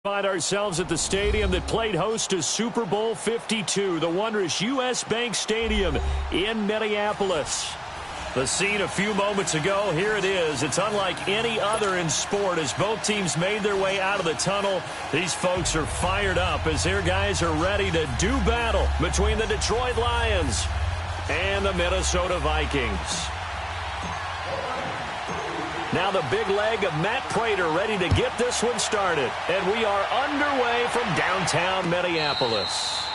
Find ourselves at the stadium that played host to Super Bowl 52, the wondrous U.S. Bank Stadium in Minneapolis. The scene a few moments ago, here it is. It's unlike any other in sport as both teams made their way out of the tunnel. These folks are fired up as their guys are ready to do battle between the Detroit Lions and the Minnesota Vikings. Now the big leg of Matt Prater ready to get this one started. And we are underway from downtown Minneapolis.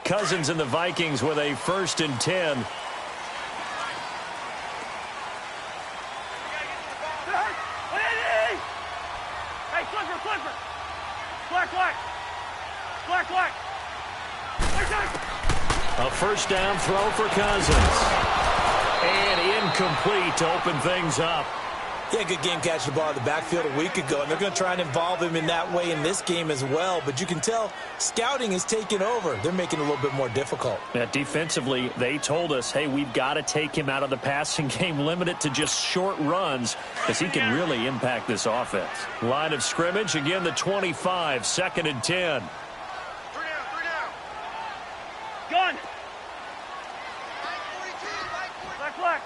Cousins and the Vikings with a 1st and 10. Hey, Clipper. Black. A 1st down throw for Cousins. And incomplete to open things up. Yeah, good game catching the ball in the backfield a week ago, and they're going to try and involve him in that way in this game as well. But you can tell scouting is taking over. They're making it a little bit more difficult. Yeah, defensively, they told us, hey, we've got to take him out of the passing game, limit it to just short runs, because he can really impact this offense. Line of scrimmage, again, the 25, 2nd and 10. 3 down. Gun. Black.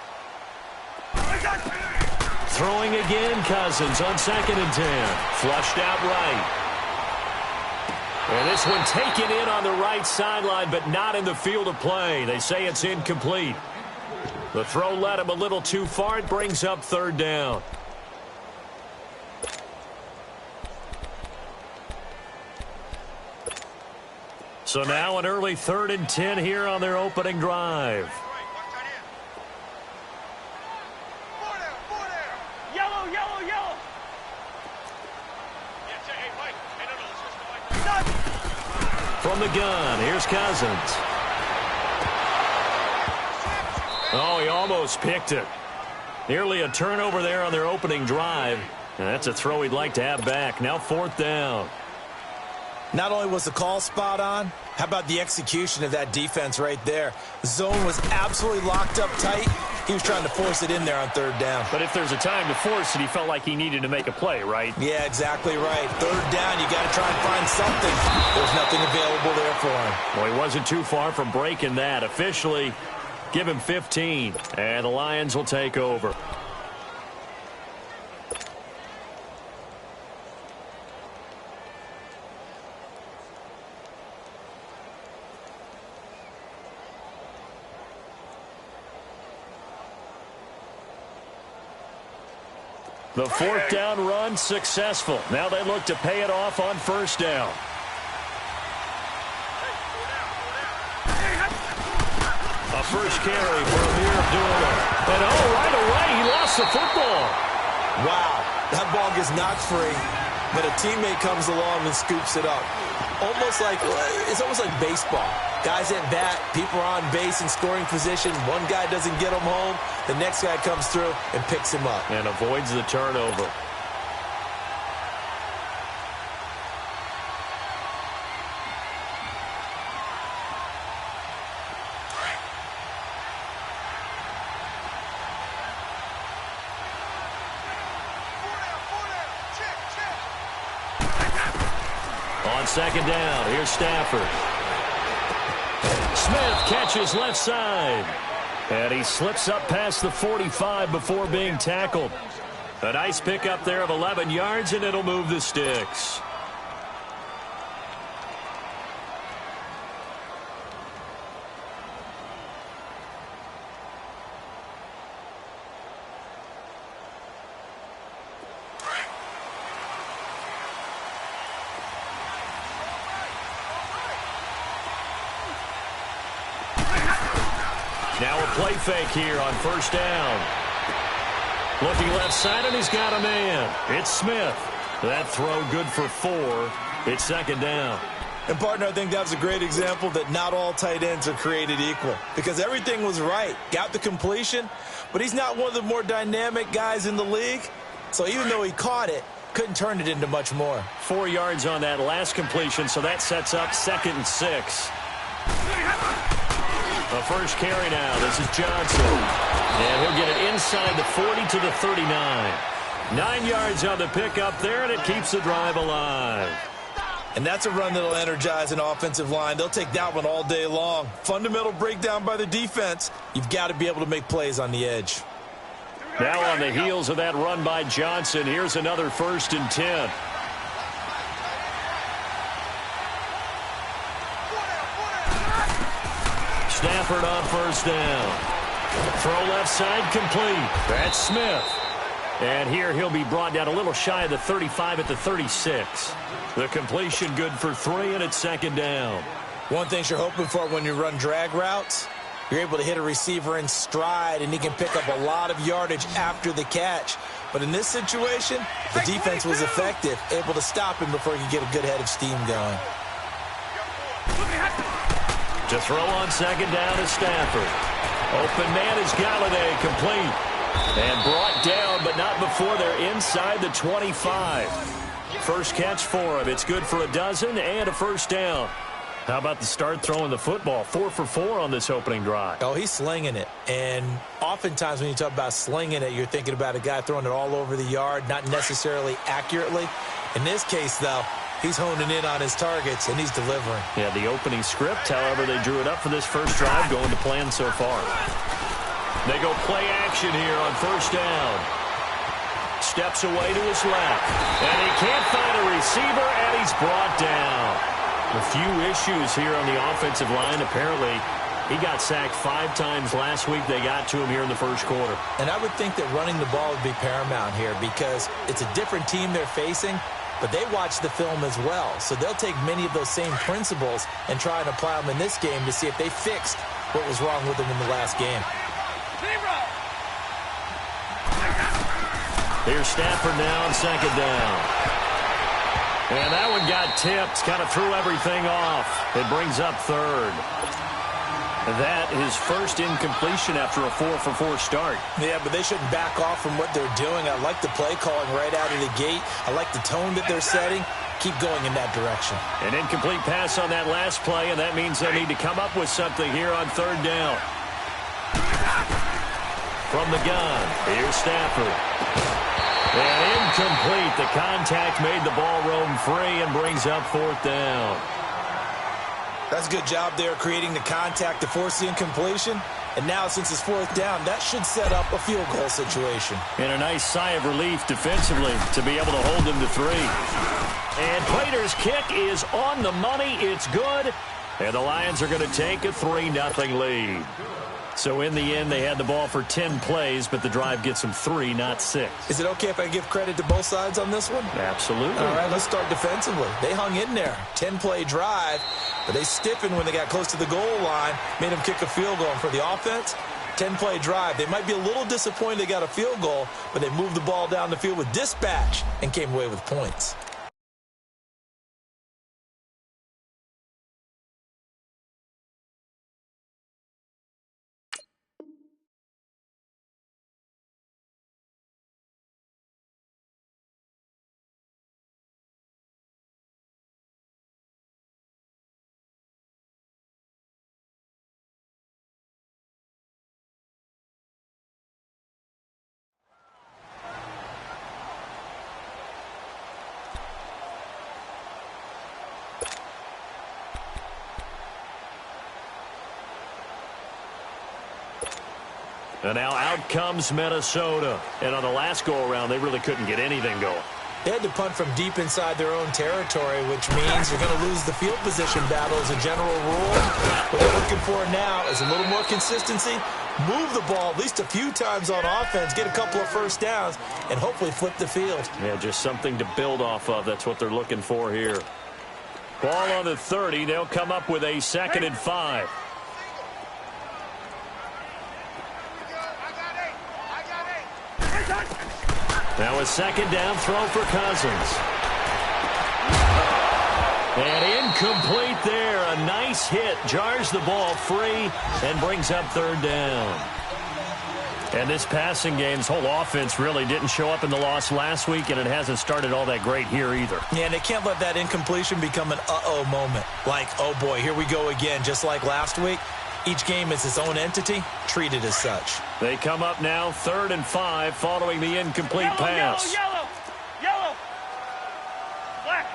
Throwing again, Cousins on 2nd and 10. Flushed out right. And this one taken in on the right sideline, but not in the field of play. They say it's incomplete. The throw led him a little too far. It brings up 3rd down. So now an early 3rd and 10 here on their opening drive. Yellow. From the gun, here's Cousins. Oh, he almost picked it. Nearly a turnover there on their opening drive. And that's a throw he'd like to have back. Now 4th down. Not only was the call spot on, how about the execution of that defense right there? The zone was absolutely locked up tight. He was trying to force it in there on 3rd down. But if there's a time to force it, he felt like he needed to make a play, right? Yeah, exactly right. 3rd down, you got to try and find something. There's nothing available there for him. Well, he wasn't too far from breaking that. Officially, give him 15, and the Lions will take over. The 4th down run successful. Now they look to pay it off on 1st down. A first carry for Amir Abdullah. And right away he lost the football. Wow, that ball gets knocked free, but a teammate comes along and scoops it up. It's almost like baseball. Guys at bat, people are on base in scoring position. One guy doesn't get him home. The next guy comes through and picks him up. And avoids the turnover. On 2nd down, here's Stafford. Smith catches left side. And he slips up past the 45 before being tackled. A nice pickup there of 11 yards, and it'll move the sticks. Now a play fake here on 1st down. Looking left side, and he's got a man. It's Smith. That throw good for 4. It's 2nd down. And, partner, I think that was a great example that not all tight ends are created equal because everything was right. Got the completion, but he's not one of the more dynamic guys in the league. So even though he caught it, couldn't turn it into much more. 4 yards on that last completion, so that sets up 2nd and 6. The first carry now. This is Johnson. And he'll get it inside the 40 to the 39. 9 yards on the pickup there, and it keeps the drive alive. And that's a run that'll energize an offensive line. They'll take that one all day long. Fundamental breakdown by the defense. You've got to be able to make plays on the edge. Now on the heels of that run by Johnson, here's another 1st and 10. Stafford on 1st down. Throw left side complete. That's Smith. And here he'll be brought down a little shy of the 35 at the 36. The completion good for 3, and it's 2nd down. One thing you're hoping for when you run drag routes, you're able to hit a receiver in stride, and he can pick up a lot of yardage after the catch. But in this situation, the defense was effective, able to stop him before he could get a good head of steam going. To throw on 2nd down is Stafford. Open man is Galladay, complete. And brought down, but not before they're inside the 25. First catch for him. It's good for a dozen and a 1st down. How about the start throwing the football? 4 for 4 on this opening drive. Oh, he's slinging it. And oftentimes when you talk about slinging it, you're thinking about a guy throwing it all over the yard, not necessarily accurately. In this case, though, he's honing in on his targets, and he's delivering. Yeah, the opening script, however, they drew it up for this first drive, going to plan so far. They go play action here on 1st down. Steps away to his left. And he can't find a receiver, and he's brought down. A few issues here on the offensive line. Apparently, he got sacked 5 times last week. They got to him here in the first quarter. And I would think that running the ball would be paramount here because it's a different team they're facing, but they watch the film as well. So they'll take many of those same principles and try and apply them in this game to see if they fixed what was wrong with them in the last game. Here's Stafford now on 2nd down. And that one got tipped, kind of threw everything off. It brings up 3rd. That is first incompletion after a 4 for 4 start. Yeah, but they shouldn't back off from what they're doing. I like the play calling right out of the gate. I like the tone that they're setting. Keep going in that direction. An incomplete pass on that last play, and that means they need to come up with something here on 3rd down. From the gun, here's Stafford. And incomplete. The contact made the ball roam free and brings up 4th down. That's a good job there creating the contact to force the incompletion. And now since it's 4th down, that should set up a field goal situation. And a nice sigh of relief defensively to be able to hold them to 3. And Prater's kick is on the money. It's good. And the Lions are going to take a 3-0 lead. So in the end, they had the ball for 10 plays, but the drive gets them 3, not 6. Is it okay if I give credit to both sides on this one? Absolutely. All right, let's start defensively. They hung in there. 10-play drive, but they stiffened when they got close to the goal line, made them kick a field goal. And for the offense, 10-play drive. They might be a little disappointed they got a field goal, but they moved the ball down the field with dispatch and came away with points. And now out comes Minnesota. And on the last go-around, they really couldn't get anything going. They had to punt from deep inside their own territory, which means you're going to lose the field position battle as a general rule. What they're looking for now is a little more consistency, move the ball at least a few times on offense, get a couple of 1st downs, and hopefully flip the field. Yeah, just something to build off of. That's what they're looking for here. Ball on the 30. They'll come up with a 2nd and 5. Now a 2nd down throw for Cousins. And incomplete there. A nice hit. Jars the ball free and brings up third down. And this passing game's whole offense really didn't show up in the loss last week, and it hasn't started all that great here either. Yeah, and they can't let that incompletion become an uh-oh moment. Like, oh boy, here we go again, just like last week. Each game is its own entity, treated as such. They come up now 3rd and 5 following the incomplete pass. Yellow, yellow, yellow. Black.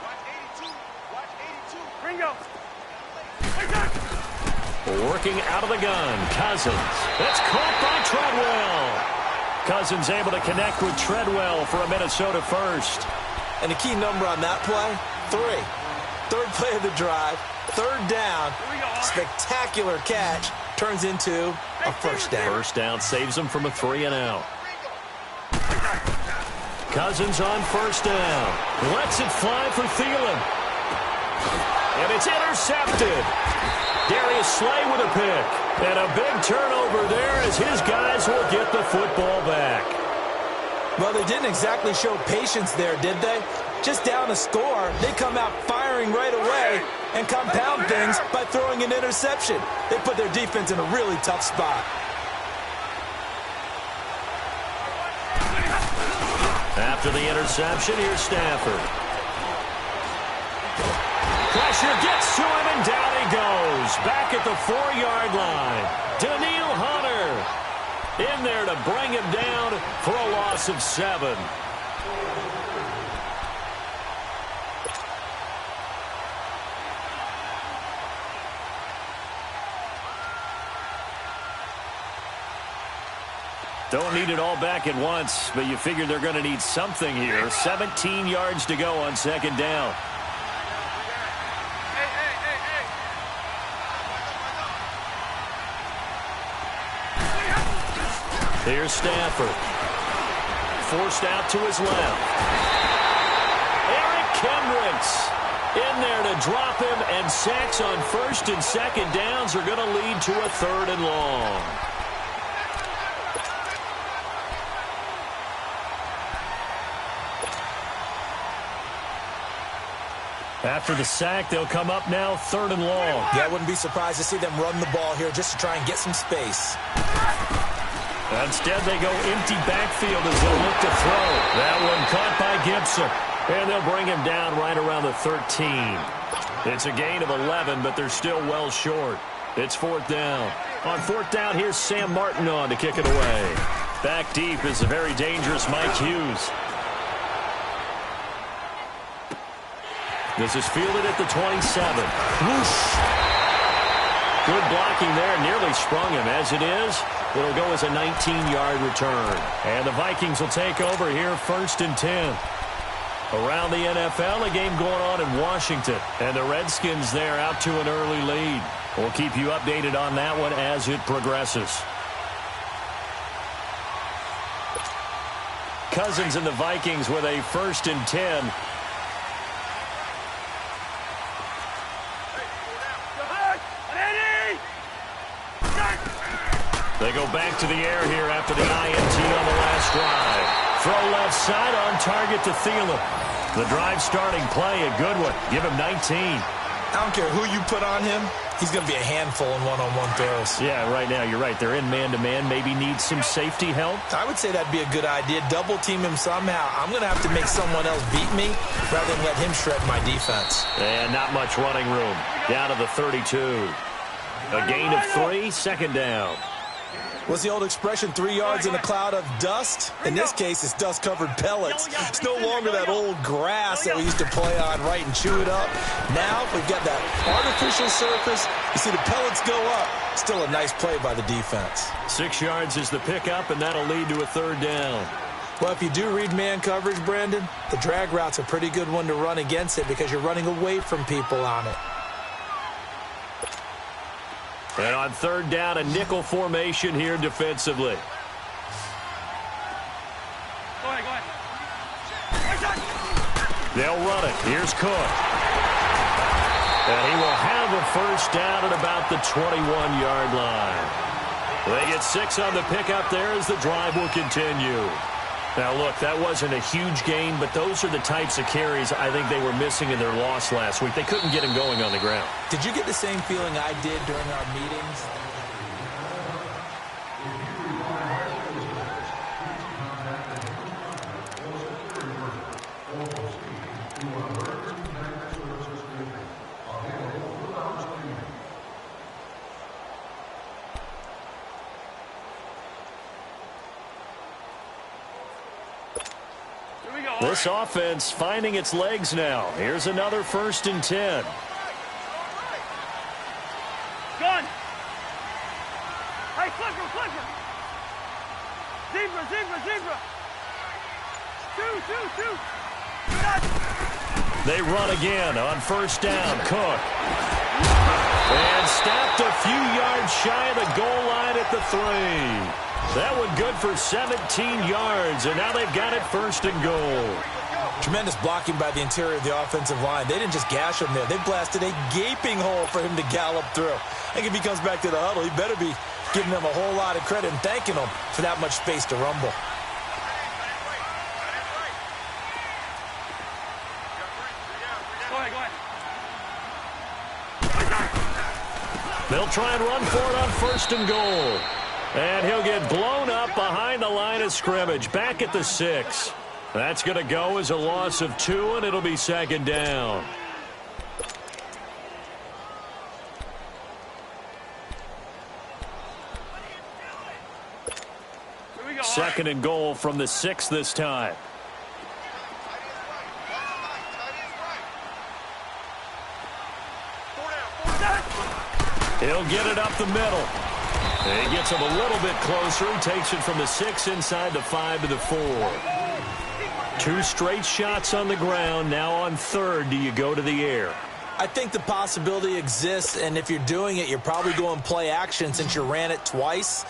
Watch 82. Ringo. Working out of the gun, Cousins. That's caught by Treadwell. Cousins able to connect with Treadwell for a Minnesota first. And the key number on that play, 3. Third play of the drive, third down, spectacular catch, turns into a first down. First down saves him from a 3-and-out. Cousins on first down. Lets it fly for Thielen. And it's intercepted. Darius Slay with a pick. And a big turnover there as his guys will get the football back. Well, they didn't exactly show patience there, did they? Just down a score, they come out firing right away and compound things by throwing an interception. They put their defense in a really tough spot. After the interception, here's Stafford. Pressure gets to him, and down he goes. Back at the 4-yard line. Daniil Hunter in there to bring him down for a loss of 7. Don't need it all back at once, but you figure they're going to need something here. 17 yards to go on second down. Here's Stafford. Forced out to his left. Eric Kendricks in there to drop him, and sacks on first and second downs are going to lead to a 3rd and long. After the sack, they'll come up now 3rd and long. Yeah, I wouldn't be surprised to see them run the ball here just to try and get some space. Instead, they go empty backfield as they look to throw. That one caught by Gibson. And they'll bring him down right around the 13. It's a gain of 11, but they're still well short. It's 4th down. On 4th down, here's Sam Martin on to kick it away. Back deep is the very dangerous Mike Hughes. This is fielded at the 27. Whoosh. Good blocking there. Nearly sprung him. As it is, it'll go as a 19-yard return. And the Vikings will take over here 1st and 10. Around the NFL, a game going on in Washington. And the Redskins there out to an early lead. We'll keep you updated on that one as it progresses. Cousins and the Vikings with a 1st and 10. They go back to the air here after the INT on the last drive. Throw left side on target to Thielen. The drive starting play, a good one. Give him 19. I don't care who you put on him. He's going to be a handful in one-on-one throws. Yeah, right now, you're right. They're in man-to-man. Maybe need some safety help. I would say that'd be a good idea. Double team him somehow. I'm going to have to make someone else beat me rather than let him shred my defense. And not much running room. Down to the 32. A gain of 3, 2nd down. What's the old expression, 3 yards in a cloud of dust? In this case, it's dust-covered pellets. It's no longer that old grass that we used to play on, right, and chew it up. Now we've got that artificial surface. You see the pellets go up. Still a nice play by the defense. 6 yards is the pickup, and that'll lead to a 3rd down. Well, if you do read man coverage, Brandon, the drag route's a pretty good one to run against it because you're running away from people on it. And on 3rd down, a nickel formation here defensively. Go ahead. They'll run it. Here's Cook. And he will have a 1st down at about the 21-yard line. They get 6 on the pickup there as the drive will continue. Now, look, that wasn't a huge gain, but those are the types of carries I think they were missing in their loss last week. They couldn't get him going on the ground. Did you get the same feeling I did during our meetings? This offense finding its legs now. Here's another 1st and 10. Gun. Hey, flipper. Zebra. Two. They run again on 1st down. Cook. And stopped a few yards shy of the goal line at the 3. That one good for 17 yards, and now they've got it 1st and goal. Tremendous blocking by the interior of the offensive line. They didn't just gash him there. They blasted a gaping hole for him to gallop through. I think if he comes back to the huddle, he better be giving them a whole lot of credit and thanking them for that much space to rumble. Go ahead. They'll try and run for it on 1st and goal. And he'll get blown up behind the line of scrimmage, back at the 6. That's going to go as a loss of 2, and it'll be 2nd down. Here we go. 2nd and goal from the 6 this time. He'll get it up the middle. He gets him a little bit closer. He takes it from the 6 inside the 5 to the 4. 2 straight shots on the ground. Now on 3rd, do you go to the air? I think the possibility exists, and if you're doing it, you're probably going play action since you ran it twice.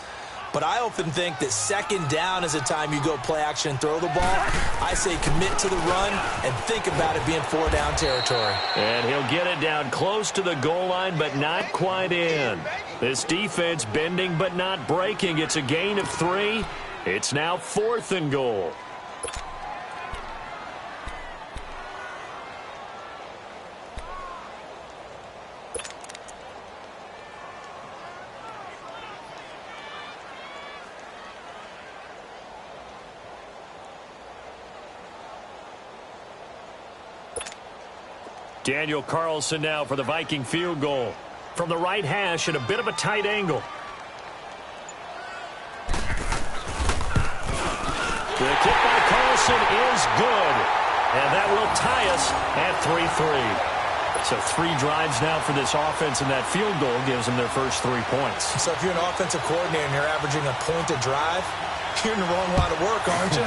But I often think that 2nd down is a time you go play action and throw the ball. I say commit to the run and think about it being 4-down territory. And he'll get it down close to the goal line, but not quite in. This defense bending but not breaking. It's a gain of 3. It's now 4th and goal. Daniel Carlson now for the Viking field goal. From the right hash at a bit of a tight angle. The kick by Carlson is good. And that will tie us at 3-3. So 3 drives now for this offense, and that field goal gives them their first 3 points. So if you're an offensive coordinator and you're averaging a point a drive, you're in the wrong line of work, aren't you?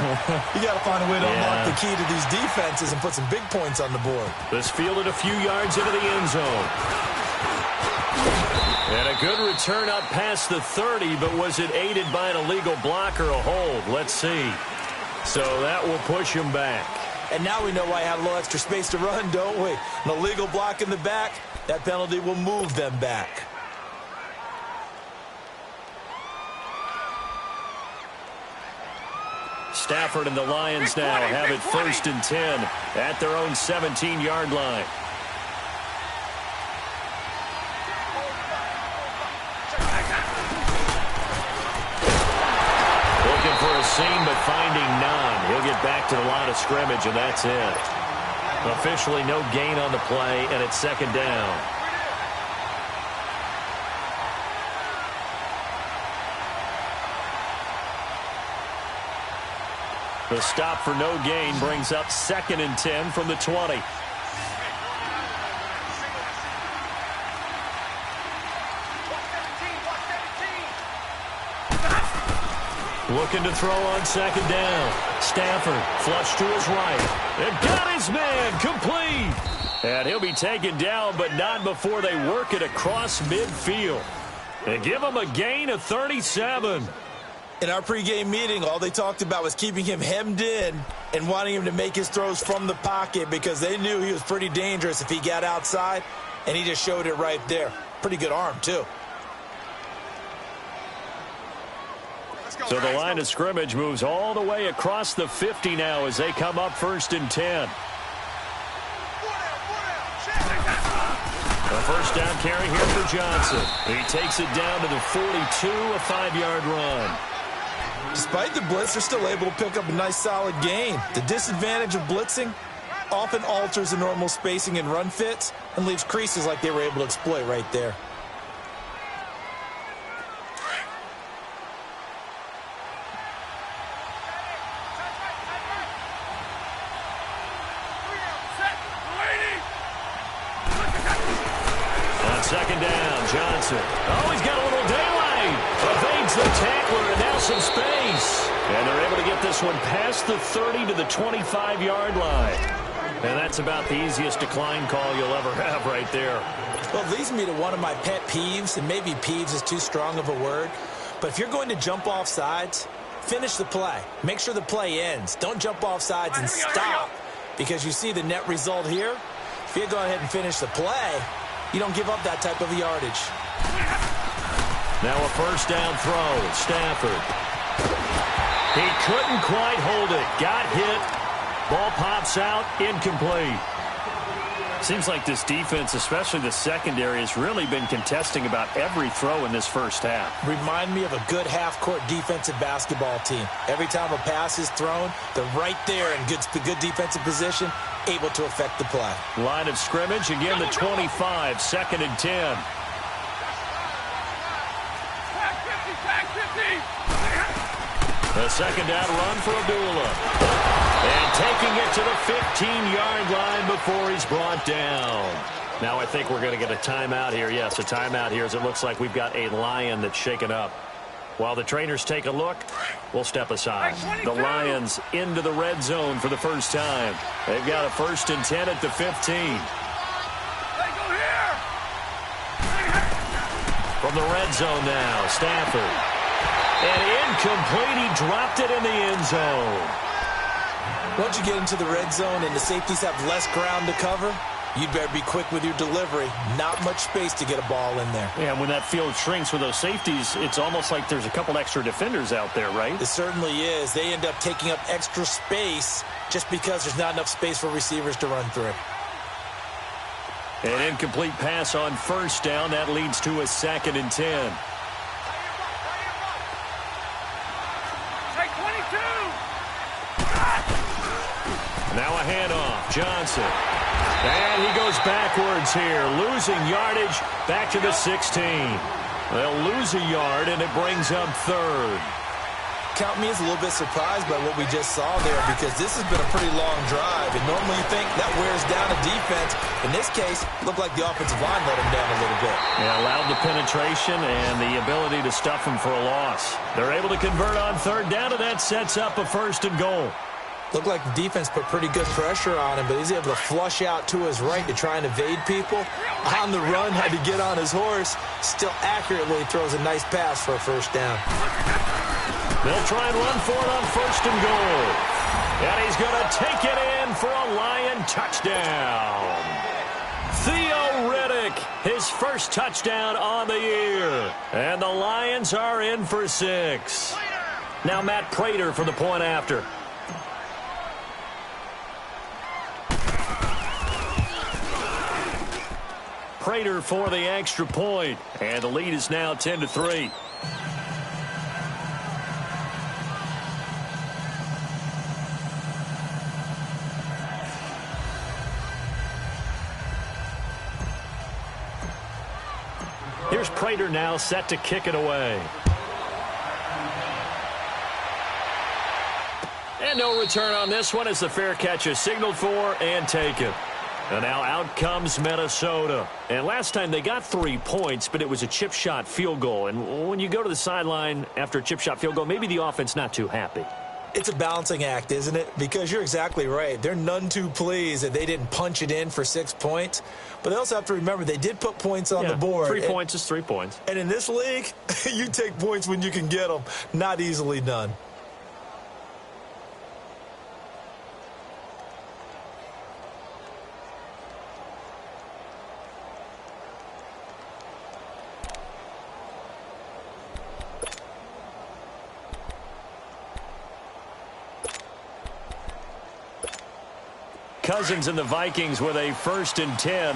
You got to find a way to unlock the key to these defenses and put some big points on the board. This fielded a few yards into the end zone. And a good return up past the 30, but was it aided by an illegal block or a hold? Let's see. So that will push him back. And now we know why I had a little extra space to run, don't we? An illegal block in the back, that penalty will move them back. Stafford and the Lions now have it 1st and 10 at their own 17-yard line. Looking for a seam, but finding none. He'll get back to the line of scrimmage, and that's it. Officially no gain on the play, and it's 2nd down. The stop for no gain brings up 2nd and 10 from the 20. Looking to throw on 2nd down. Stafford flushed to his right. And got his man complete. And he'll be taken down, but not before they work it across midfield. And give him a gain of 37. In our pregame meeting, all they talked about was keeping him hemmed in and wanting him to make his throws from the pocket because they knew he was pretty dangerous if he got outside, and he just showed it right there. Pretty good arm, too. So the line of scrimmage moves all the way across the 50 now as they come up 1st and 10. A first down carry here for Johnson. He takes it down to the 42, a 5-yard run. Despite the blitz, they're still able to pick up a nice solid gain. The disadvantage of blitzing often alters the normal spacing and run fits and leaves creases like they were able to exploit right there. Second down, Johnson. Oh, he's got a little daylight. Evades the tackler, and now some space. And they're able to get this one past the 30 to the 25-yard line. And that's about the easiest decline call you'll ever have right there. Well, it leads me to one of my pet peeves, and maybe peeves is too strong of a word. But if you're going to jump off sides, finish the play. Make sure the play ends. Don't jump off sides and stop. Because you see the net result here. If you go ahead and finish the play, you don't give up that type of yardage. Now a first down throw. Stafford. He couldn't quite hold it. Got hit. Ball pops out. Incomplete. Seems like this defense, especially the secondary, has really been contesting about every throw in this first half. Remind me of a good half-court defensive basketball team. Every time a pass is thrown, they're right there in good defensive position, able to affect the play. Line of scrimmage, again the 25, 2nd and 10. The second down run for Abdullah. And taking it to the 15-yard line before he's brought down. Now I think we're going to get a timeout here. Yes, a timeout here as it looks like we've got a Lion that's shaken up. While the trainers take a look, we'll step aside. The Lions into the red zone for the first time. They've got a 1st and 10 at the 15. From the red zone now, Stafford. And incomplete, he dropped it in the end zone. Once you get into the red zone and the safeties have less ground to cover, you'd better be quick with your delivery. Not much space to get a ball in there. Yeah, when that field shrinks with those safeties, it's almost like there's a couple extra defenders out there, right? It certainly is. They end up taking up extra space just because there's not enough space for receivers to run through. An incomplete pass on first down. That leads to a 2nd and 10. Now a handoff. Johnson. And he goes backwards here. Losing yardage back to the 16. They'll lose a yard, and it brings up 3rd. Count me as a little bit surprised by what we just saw there because this has been a pretty long drive. And normally you think that wears down a defense. In this case, it looked like the offensive line let him down a little bit. Yeah, allowed the penetration and the ability to stuff him for a loss. They're able to convert on 3rd down, and that sets up a 1st and goal. Looked like the defense put pretty good pressure on him, but he's able to flush out to his right to try and evade people. On the run, had to get on his horse. Still accurately throws a nice pass for a 1st down. They'll try and run for it on 1st and goal. And he's going to take it in for a Lion touchdown. Theo Riddick, his first touchdown on the year. And the Lions are in for 6. Now Matt Prater for the point after. Prater for the extra point, and the lead is now 10-3. Here's Prater now set to kick it away. And no return on this one as the fair catch is signaled for and taken. And now out comes Minnesota. And last time they got 3 points, but it was a chip shot field goal. And when you go to the sideline after a chip shot field goal, maybe the offense not too happy. It's a balancing act, isn't it? Because you're exactly right. They're none too pleased that they didn't punch it in for 6 points. But they also have to remember they did put points on the board. 3 points is 3 points. And in this league, you take points when you can get them. Not easily done. Cousins and the Vikings with a 1st and 10.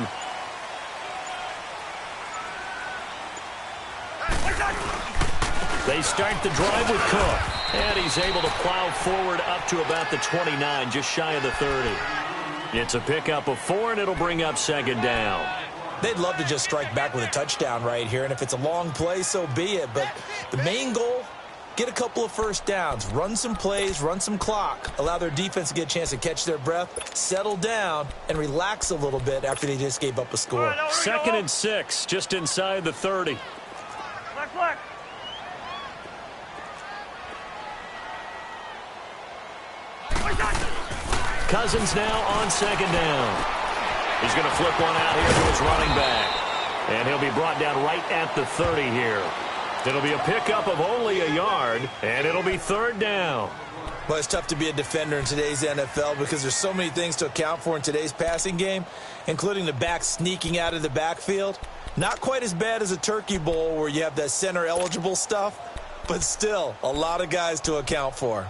They start the drive with Cook. And he's able to plow forward up to about the 29, just shy of the 30. It's a pickup of 4, and it'll bring up 2nd down. They'd love to just strike back with a touchdown right here, and if it's a long play, so be it. But the main goal, get a couple of 1st downs, run some plays, run some clock, allow their defense to get a chance to catch their breath, settle down, and relax a little bit after they just gave up a score. 2nd and 6, just inside the 30. Flex. Cousins now on 2nd down. He's going to flip one out here to his running back. And he'll be brought down right at the 30 here. It'll be a pickup of only a yard, and it'll be 3rd down. Well, it's tough to be a defender in today's NFL because there's so many things to account for in today's passing game, including the back sneaking out of the backfield. Not quite as bad as a Turkey Bowl where you have that center-eligible stuff, but still a lot of guys to account for.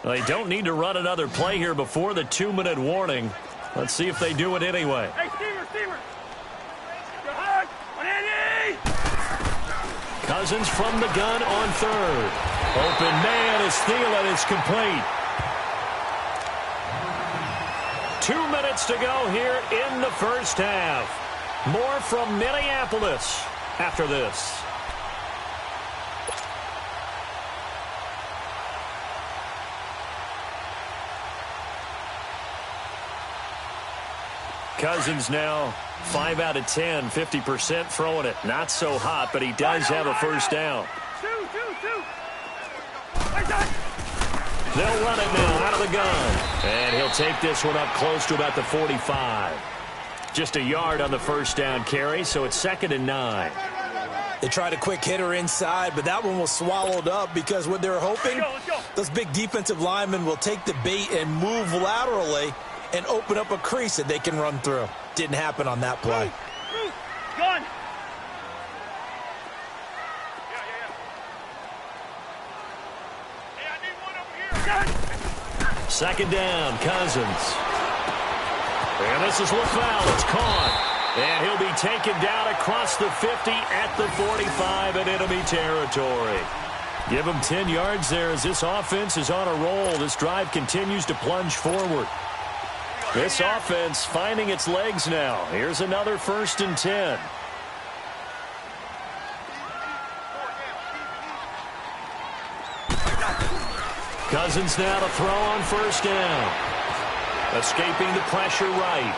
They don't need to run another play here before the 2-minute warning. Let's see if they do it anyway. Hey, Steamer. Good. 180. Cousins from the gun on 3rd. Open man is Thielen. It's complete. 2 minutes to go here in the 1st half. More from Minneapolis after this. Cousins now 5 out of 10, 50% throwing it. Not so hot, but he does have a 1st down. Two. They'll run it now out of the gun. And he'll take this one up close to about the 45. Just a yard on the 1st down carry, so it's 2nd and 9. They tried a quick hitter inside, but that one was swallowed up because what they were hoping, Let's go. those big defensive linemen will take the bait and move laterally and open up a crease that they can run through. Didn't happen on that play. Gun. Hey, I need one over here. 2nd down, Cousins. And this is LaFell. It's caught. And he'll be taken down across the 50 at the 45 in enemy territory. Give him 10 yards there as this offense is on a roll. This drive continues to plunge forward. This offense finding its legs now. Here's another 1st and 10. Cousins now to throw on 1st down. Escaping the pressure right.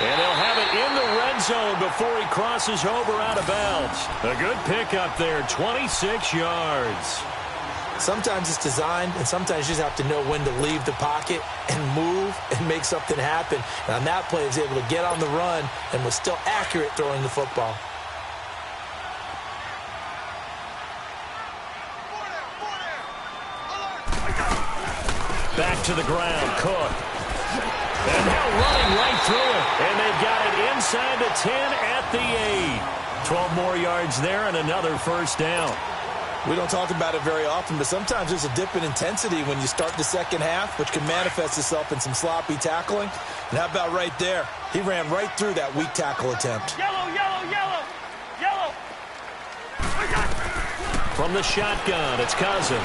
And they'll have it in the red zone before he crosses over out of bounds. A good pickup there, 26 yards. Sometimes it's designed, and sometimes you just have to know when to leave the pocket and move and make something happen. And on that play, he was able to get on the run and was still accurate throwing the football. Back to the ground, Cook. And now running right through it. And they've got it inside the 10 at the 8. 12 more yards there and another 1st down. We don't talk about it very often, but sometimes there's a dip in intensity when you start the 2nd half, which can manifest itself in some sloppy tackling. And how about right there? He ran right through that weak tackle attempt. Yellow. From the shotgun, it's Cousins.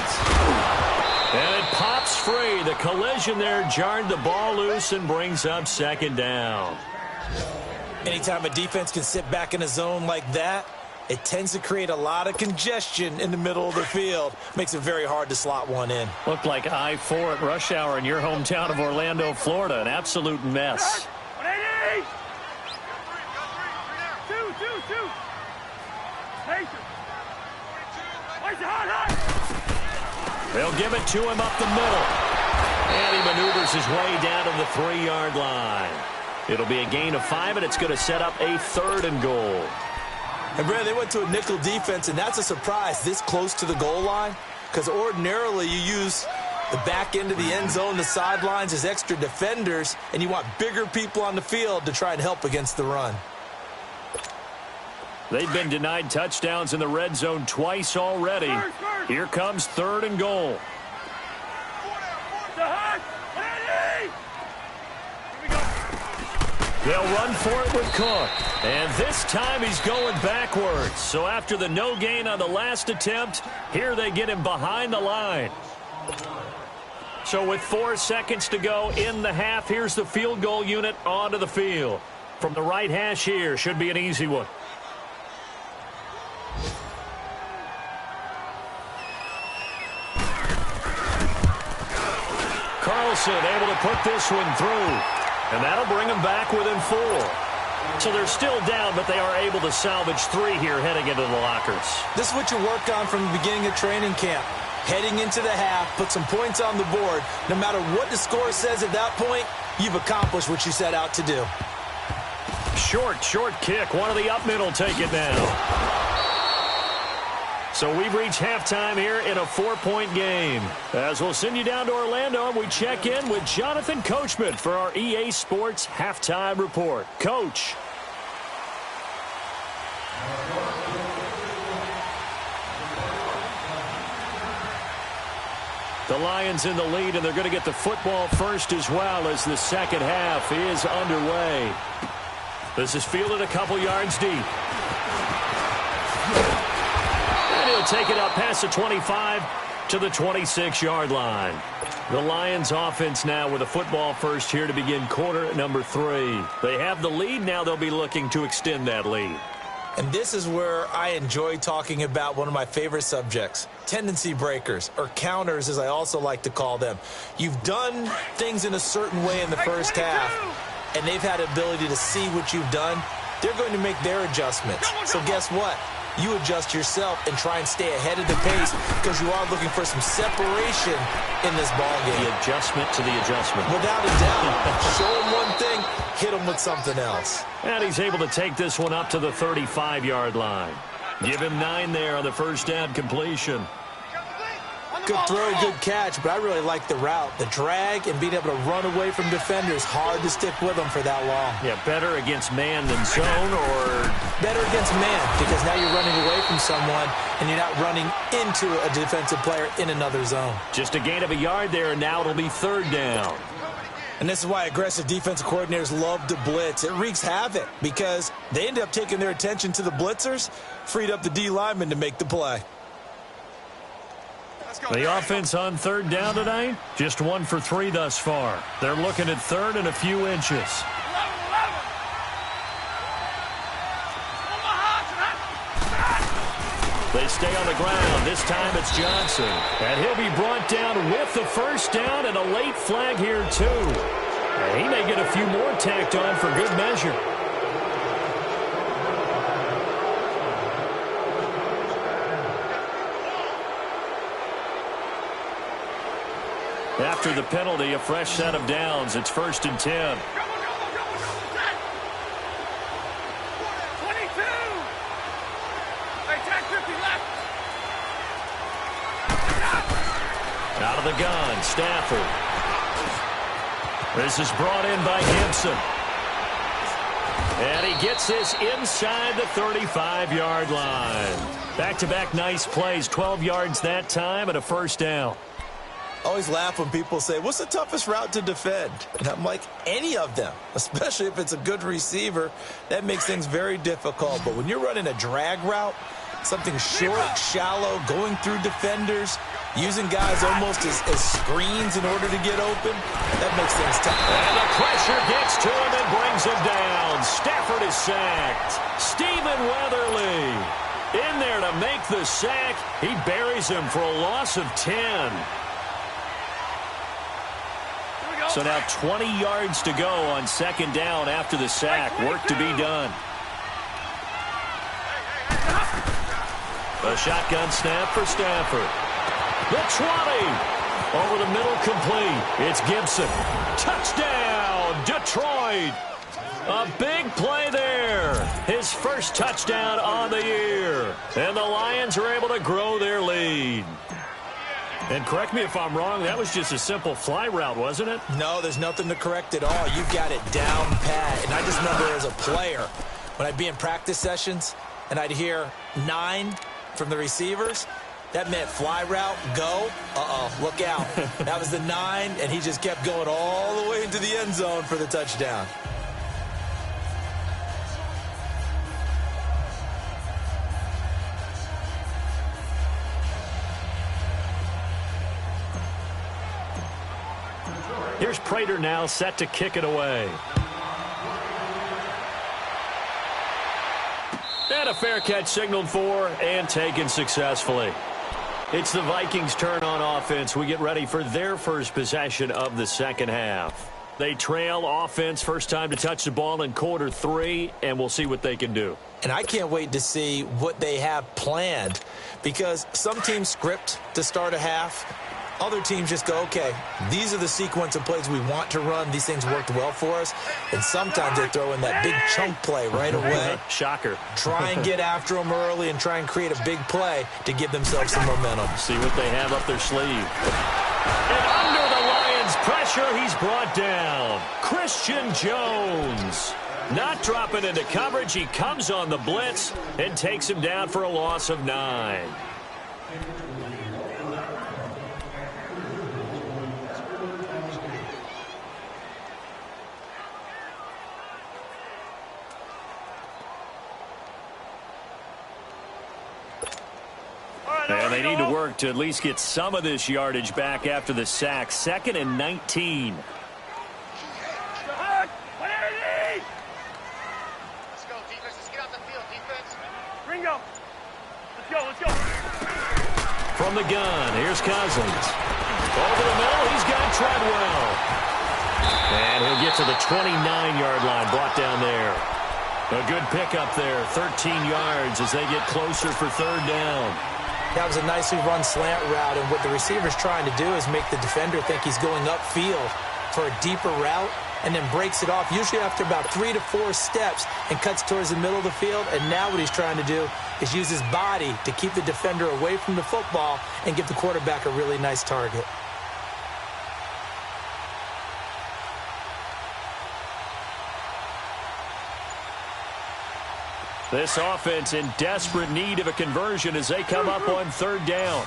And it pops free. The collision there jarred the ball loose and brings up 2nd down. Anytime a defense can sit back in a zone like that, it tends to create a lot of congestion in the middle of the field. Makes it very hard to slot one in. Looked like I-4 at rush hour in your hometown of Orlando, Florida. An absolute mess. 180. Two. Patient. Hot. They'll give it to him up the middle. And he maneuvers his way down to the 3-yard line. It'll be a gain of 5, and it's going to set up a 3rd and goal. And, Brad, they went to a nickel defense, and that's a surprise this close to the goal line because ordinarily you use the back end of the end zone, the sidelines as extra defenders, and you want bigger people on the field to try and help against the run. They've been denied touchdowns in the red zone twice already. Here comes 3rd and goal. They'll run for it with Cook. And this time he's going backwards. So after the no gain on the last attempt, here they get him behind the line. So with 4 seconds to go in the half, here's the field goal unit onto the field. From the right hash here, should be an easy one. Carlson able to put this one through. And that'll bring them back within 4. So they're still down, but they are able to salvage 3 here heading into the lockers. This is what you worked on from the beginning of training camp. Heading into the half, put some points on the board. No matter what the score says at that point, you've accomplished what you set out to do. Short kick. One of the up middle take it now. So we've reached halftime here in a 4-point game. As we'll send you down to Orlando, and we check in with Jonathan Coachman for our EA Sports Halftime Report. Coach. The Lions in the lead, and they're going to get the football first as well as the second half is underway. This is fielded a couple yards deep. And he'll take it up past the 25 to the 26-yard line. The Lions offense now with a football first here to begin quarter number 3. They have the lead. Now they'll be looking to extend that lead. And this is where I enjoy talking about one of my favorite subjects, tendency breakers, or counters as I also like to call them. You've done things in a certain way in the first half, and they've had the ability to see what you've done. They're going to make their adjustments. So guess what? You adjust yourself and try and stay ahead of the pace because you are looking for some separation in this ball game. The adjustment to the adjustment. Without a doubt. Show him one thing, hit him with something else. And he's able to take this one up to the 35-yard line. Give him 9 there on the first down completion. Good throw, good catch, but I really like the route. The drag and being able to run away from defenders, hard to stick with them for that long. Yeah, better against man than zone, or better against man, because now you're running away from someone and you're not running into a defensive player in another zone. Just a gain of a yard there, and now it'll be 3rd down. And this is why aggressive defensive coordinators love to blitz. It wreaks havoc because they end up taking their attention to the blitzers, freed up the D lineman to make the play. The offense on 3rd down tonight, just 1 for 3 thus far. They're looking at 3rd and a few inches. They stay on the ground. This time it's Johnson. And he'll be brought down with the first down and a late flag here too. And he may get a few more tacked on for good measure. After the penalty, a fresh set of downs. It's 1st and 10. 22. Hey, tag 50 left. Out of the gun, Stafford. This is brought in by Gibson. And he gets this inside the 35-yard line. Back-to-back nice plays, 12 yards that time and a first down. I always laugh when people say, what's the toughest route to defend? And I'm like, any of them, especially if it's a good receiver. That makes things very difficult. But when you're running a drag route, something short, shallow, going through defenders, using guys almost as screens in order to get open, that makes things tough. And the pressure gets to him and brings him down. Stafford is sacked. Stephen Weatherly in there to make the sack. He buries him for a loss of 10. So now 20 yards to go on 2nd down after the sack. Work to be done. A shotgun snap for Stafford. The 20. Over the middle, complete. It's Gibson. Touchdown, Detroit. A big play there. His first touchdown on the year. And the Lions are able to grow their lead. And correct me if I'm wrong, that was just a simple fly route, wasn't it? No, there's nothing to correct at all. You've got it down pat. And I just remember as a player, when I'd be in practice sessions and I'd hear 9 from the receivers, that meant fly route, go. Look out. That was the 9, and he just kept going all the way into the end zone for the touchdown. Here's Prater now set to kick it away. And a fair catch signaled for and taken successfully. It's the Vikings' turn on offense. We get ready for their first possession of the second half. They trail offense first time to touch the ball in quarter 3, and we'll see what they can do. And I can't wait to see what they have planned, because some teams script to start a half. Other teams just go, okay, these are the sequence of plays we want to run. These things worked well for us. And sometimes they throw in that big chunk play right away. Shocker. Try and get after them early and try and create a big play to give themselves some momentum. See what they have up their sleeve. And under the Lions' pressure, he's brought down. Christian Jones. Not dropping into coverage. He comes on the blitz and takes him down for a loss of 9. And they need to work to at least get some of this yardage back after the sack. 2nd and 19. Let's go, defense. Let's get out the field, defense. Ringo. Let's go. From the gun, here's Cousins. Over the middle, he's got Treadwell. And he'll get to the 29-yard line, brought down there. A good pickup there, 13 yards as they get closer for 3rd down. That was a nicely run slant route, and what the receiver's trying to do is make the defender think he's going upfield for a deeper route and then breaks it off, usually after about 3 to 4 steps, and cuts towards the middle of the field. And now what he's trying to do is use his body to keep the defender away from the football and give the quarterback a really nice target. This offense in desperate need of a conversion as they come up on 3rd down.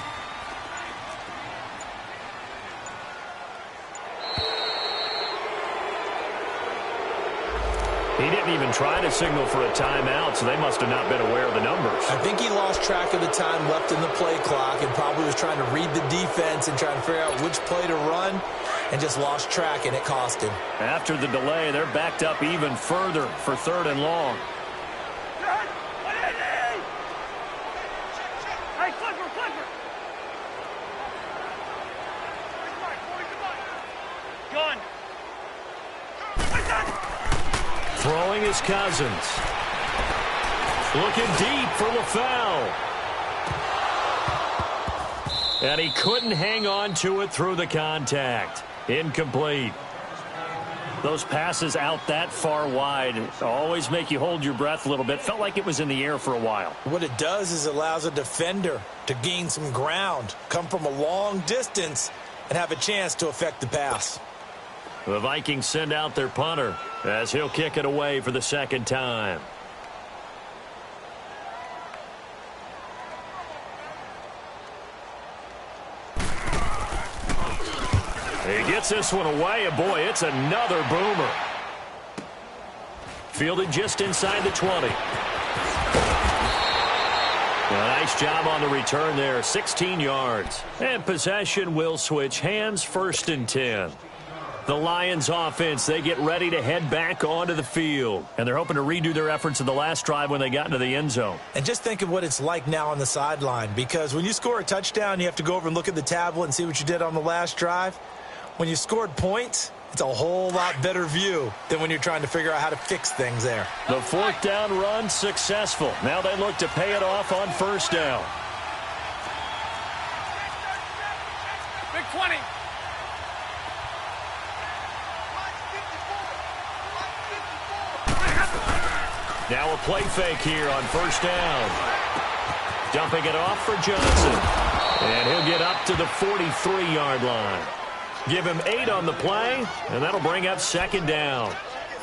He didn't even try to signal for a timeout, so they must have not been aware of the numbers. I think he lost track of the time left in the play clock and probably was trying to read the defense and trying to figure out which play to run, and just lost track, and it cost him. After the delay, they're backed up even further for 3rd and long. Throwing is Cousins. Looking deep for LaFell. And he couldn't hang on to it through the contact. Incomplete. Those passes out that far wide always make you hold your breath a little bit. Felt like it was in the air for a while. What it does is it allows a defender to gain some ground, come from a long distance, and have a chance to affect the pass. The Vikings send out their punter as he'll kick it away for the 2nd time. He gets this one away, and boy, it's another boomer. Fielded just inside the 20. A nice job on the return there, 16 yards. And possession will switch hands, 1st and 10. The Lions offense, they get ready to head back onto the field. And they're hoping to redo their efforts in the last drive when they got into the end zone. And just think of what it's like now on the sideline, because when you score a touchdown, you have to go over and look at the tablet and see what you did on the last drive. When you scored points, it's a whole lot better view than when you're trying to figure out how to fix things there. The 4th down run successful. Now they look to pay it off on 1st down. Big 20. Now a play fake here on 1st down. Dumping it off for Johnson. And he'll get up to the 43-yard line. Give him 8 on the play, and that'll bring up 2nd down.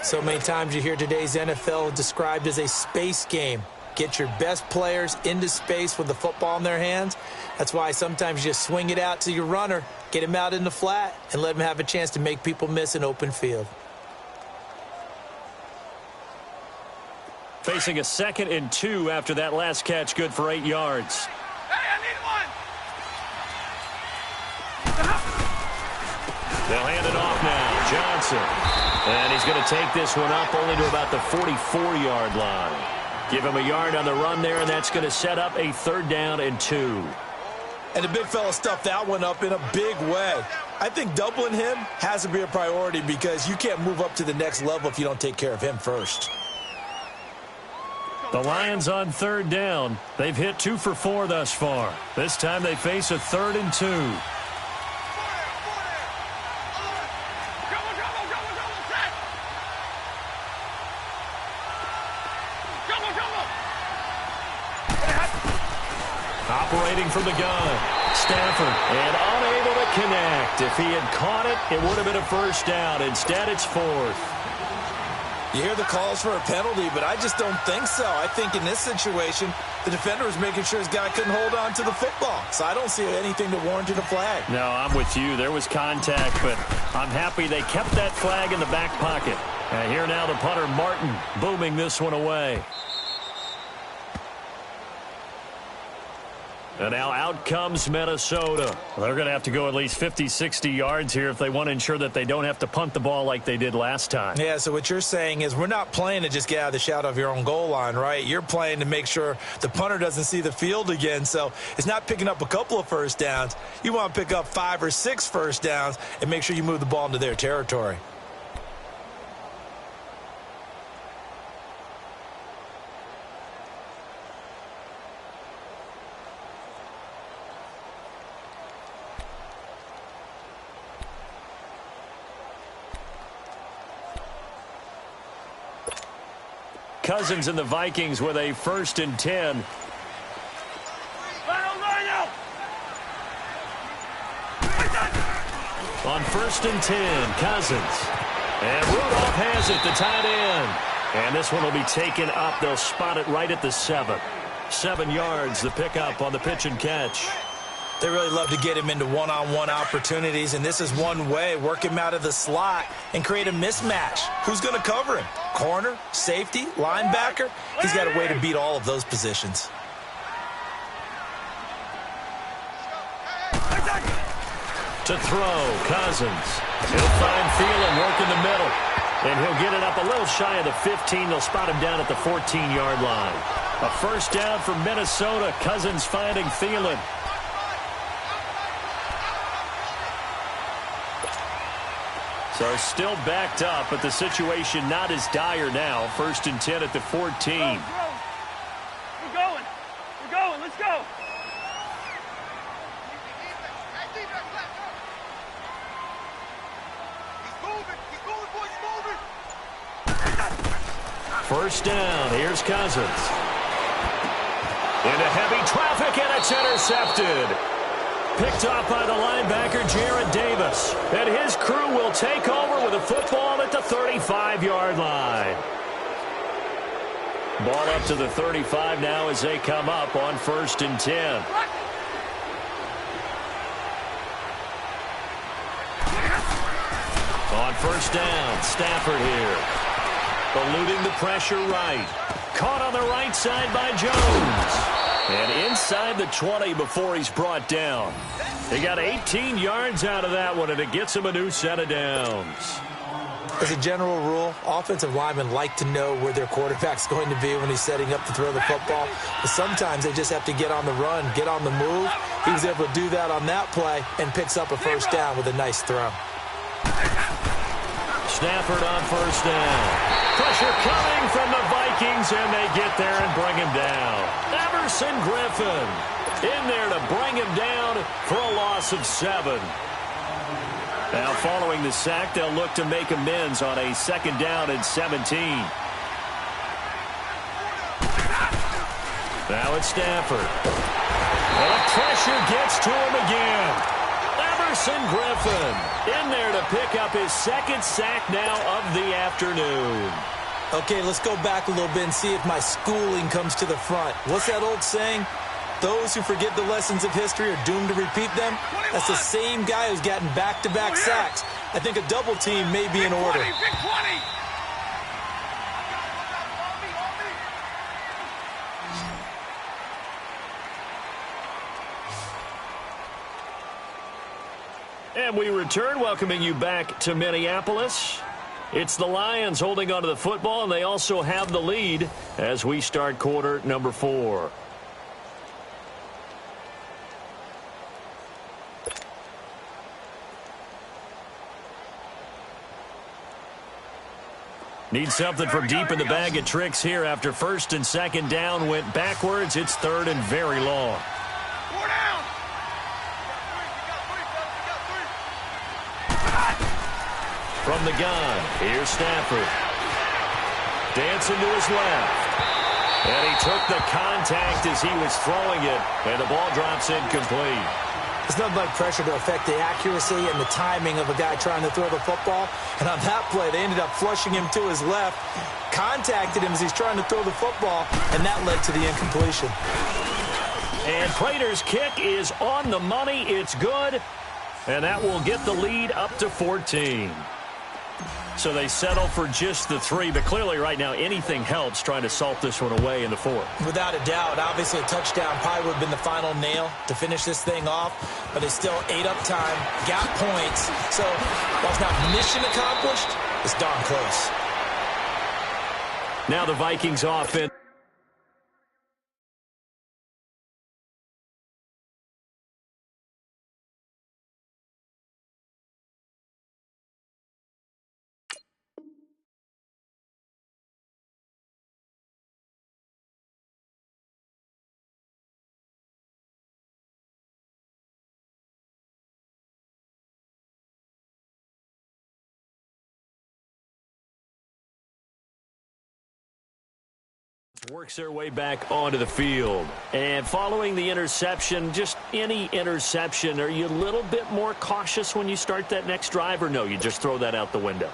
So many times you hear today's NFL described as a space game. Get your best players into space with the football in their hands. That's why sometimes you just swing it out to your runner, get him out in the flat, and let him have a chance to make people miss an open field. Facing a 2nd and 2 after that last catch, good for 8 yards. Hey, I need one. They'll hand it off now. Johnson. And he's going to take this one up only to about the 44-yard line. Give him a yard on the run there, and that's going to set up a 3rd down and 2. And the big fella stuffed that one up in a big way. I think doubling him has to be a priority because you can't move up to the next level if you don't take care of him first. The Lions on 3rd down. They've hit 2 for 4 thus far. This time they face a 3rd and 2. Operating from the gun, Stafford, and unable to connect. If he had caught it, it would have been a 1st down. Instead, it's 4th. You hear the calls for a penalty, but I just don't think so. I think in this situation, the defender was making sure his guy couldn't hold on to the football. So I don't see anything that warranted a flag. No, I'm with you. There was contact, but I'm happy they kept that flag in the back pocket. Here now the punter, Martin, booming this one away. And now out comes Minnesota. They're going to have to go at least 50, 60 yards here if they want to ensure that they don't have to punt the ball like they did last time. Yeah, so what you're saying is we're not playing to just get out of the shadow of your own goal line, right? You're playing to make sure the punter doesn't see the field again. So it's not picking up a couple of 1st downs. You want to pick up 5 or 6 1st downs and make sure you move the ball into their territory. Cousins and the Vikings with a 1st and 10. On 1st and 10, Cousins. And Rudolph has it, the tight end. And this one will be taken up. They'll spot it right at the 7. 7 yards, the pickup on the pitch and catch. They really love to get him into one-on-one opportunities, and this is one way, work him out of the slot and create a mismatch. Who's going to cover him? Corner, safety, linebacker? He's got a way to beat all of those positions. To throw, Cousins. He'll find Thielen, work in the middle. And he'll get it up a little shy of the 15. They'll spot him down at the 14-yard line. A 1st down for Minnesota. Cousins finding Thielen. So still backed up, but the situation not as dire now. 1st and 10 at the 14. We're going. We're going. Let's go. He's moving. He's moving, boys. He's moving. 1st down. Here's Cousins. Into heavy traffic, and it's intercepted. Picked off by the linebacker, Jared Davis. And his crew will take over with a football at the 35-yard line. Ball up to the 35 now as they come up on 1st and 10. On 1st down, Stafford here. Eluding the pressure right. Caught on the right side by Jones. And inside the 20 before he's brought down. They got 18 yards out of that one, and it gets him a new set of downs. As a general rule, offensive linemen like to know where their quarterback's going to be when he's setting up to throw the football. But sometimes they just have to get on the run, get on the move. He was able to do that on that play and picks up a 1st down with a nice throw. Stafford on 1st down. Pressure coming from the Vikings, and they get there and bring him down. Everson Griffin in there to bring him down for a loss of 7. Now, following the sack, they'll look to make amends on a 2nd down and 17. Now it's Stafford. And the pressure gets to him again. Everson Griffin in there to pick up his 2nd sack now of the afternoon. Okay, let's go back a little bit and see if my schooling comes to the front. What's that old saying? Those who forget the lessons of history are doomed to repeat them. That's the same guy who's gotten back-to-back sacks. I think a double team may be in order. Big 20. And we return, welcoming you back to Minneapolis. It's the Lions holding onto the football, and they also have the lead as we start quarter number 4. Need something from deep in the bag of tricks here after first and second down went backwards. It's third and very long. From the gun, here's Stafford. Dancing to his left. And he took the contact as he was throwing it, and the ball drops incomplete. It's nothing like pressure to affect the accuracy and the timing of a guy trying to throw the football. And on that play, they ended up flushing him to his left, contacted him as he's trying to throw the football, and that led to the incompletion. And Prater's kick is on the money. It's good, and that will get the lead up to 14. So they settle for just the 3, but clearly right now anything helps trying to salt this one away in the 4th. Without a doubt, obviously a touchdown probably would have been the final nail to finish this thing off, but they still ate up time, got points. So while it's not mission accomplished, it's darn close. Now the Vikings offense. Works their way back onto the field. And following the interception, just any interception, are you a little bit more cautious when you start that next drive, or no, you just throw that out the window?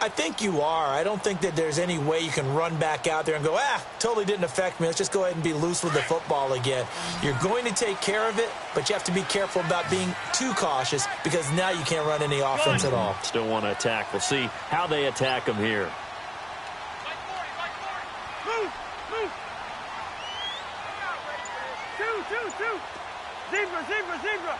I think you are. I don't think that there's any way you can run back out there and go, totally didn't affect me. Let's just go ahead and be loose with the football again. You're going to take care of it, but you have to be careful about being too cautious because now you can't run any offense at all. Still want to attack. We'll see how they attack them here. Zebra.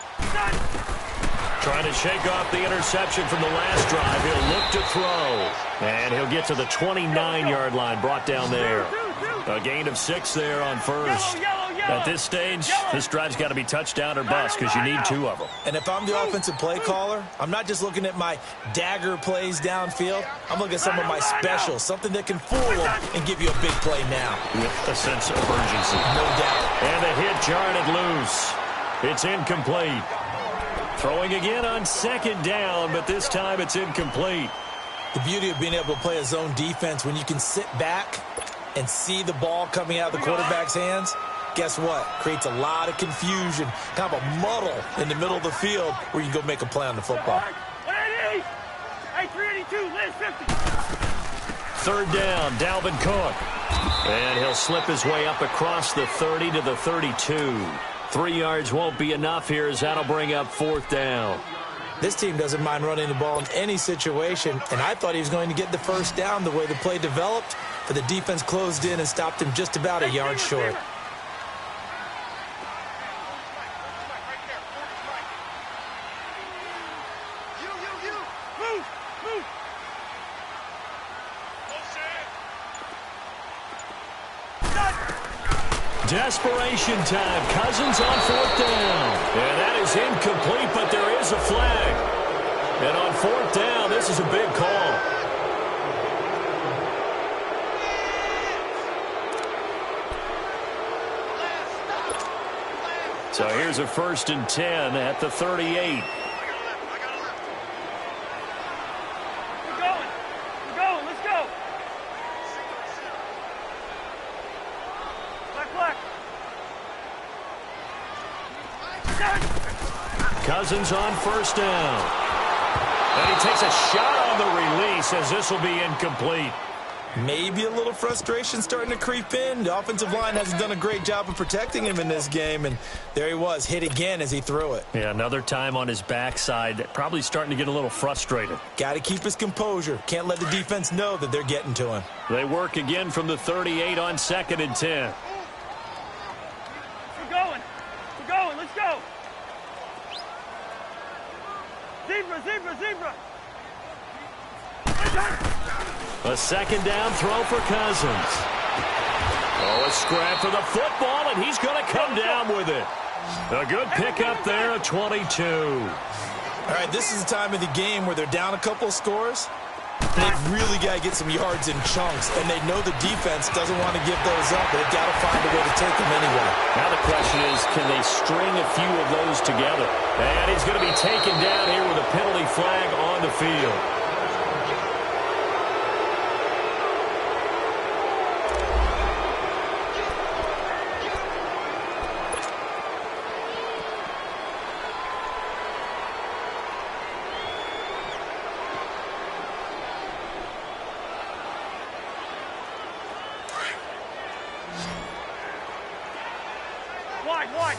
Trying to shake off the interception from the last drive. He'll look to throw. And he'll get to the 29-yard line, brought down there. A gain of 6 there on first. At this stage, this drive's got to be touchdown or bust because you need 2 of them. And if I'm the offensive play caller, I'm not just looking at my dagger plays downfield. I'm looking at some of my specials, something that can fool them and give you a big play now. With a sense of urgency. No doubt. And the hit jarred it loose. It's incomplete. Throwing again on second down, but this time it's incomplete. The beauty of being able to play a zone defense when you can sit back and see the ball coming out of the quarterback's hands, guess what? Creates a lot of confusion, kind of a muddle in the middle of the field where you can go make a play on the football. 180! Hey, 382, Liz, 50. Third down, Dalvin Cook. And he'll slip his way up across the 30 to the 32. 3 yards won't be enough here as that'll bring up 4th down. This team doesn't mind running the ball in any situation, and I thought he was going to get the first down the way the play developed, but the defense closed in and stopped him just about a yard short. Desperation time. Cousins on 4th down. And that is incomplete, but there is a flag. And on 4th down, this is a big call. So here's a 1st and 10 at the 38. Cousins on 1st down. And he takes a shot on the release as this will be incomplete. Maybe a little frustration starting to creep in. The offensive line hasn't done a great job of protecting him in this game, and there he was, hit again as he threw it. Yeah, another time on his backside, probably starting to get a little frustrated. Got to keep his composure. Can't let the defense know that they're getting to him. They work again from the 38 on 2nd and 10. We're going, let's go. Zebra. A second down throw for Cousins. Oh, a scrap for the football, and he's going to come down with it. A good pickup there at 22. All right, this is the time of the game where they're down a couple of scores. They've really got to get some yards in chunks, and they know the defense doesn't want to give those up, but they've got to find a way to take them anyway. Now the question is, can they string a few of those together? And he's going to be taken down here with a penalty flag on the field. Wide.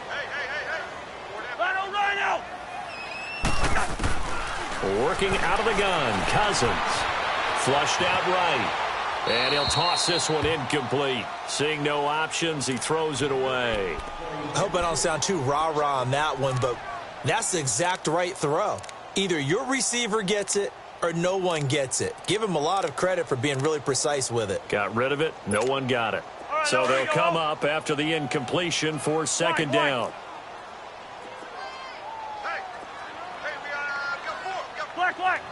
Hey. Rhino. Working out of the gun, Cousins. Flushed out right. And he'll toss this one incomplete. Seeing no options, he throws it away. I hope I don't sound too rah-rah on that one, but that's the exact right throw. Either your receiver gets it or no one gets it. Give him a lot of credit for being really precise with it. Got rid of it. No one got it. So they'll come up after the incompletion for second down. Hey, we got 4. Black.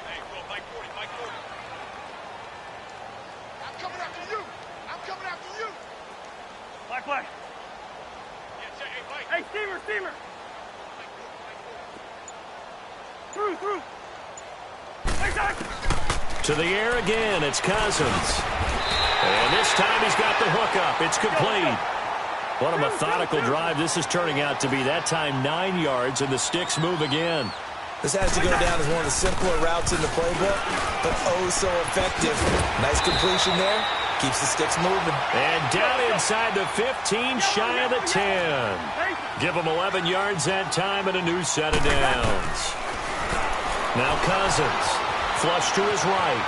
Hey, Mike 40. I'm coming after you. Black. Hey, steamer. Through. Hey, Doc. To the air again, it's Cousins. And this time he's got the hookup. It's complete. What a methodical drive this is turning out to be. That time 9 yards, and the sticks move again. This has to go down as one of the simpler routes in the playbook, but oh so effective. Nice completion there. Keeps the sticks moving. And down inside the 15, shy of the 10. Give him 11 yards that time and a new set of downs. Now Cousins. Flush to his right.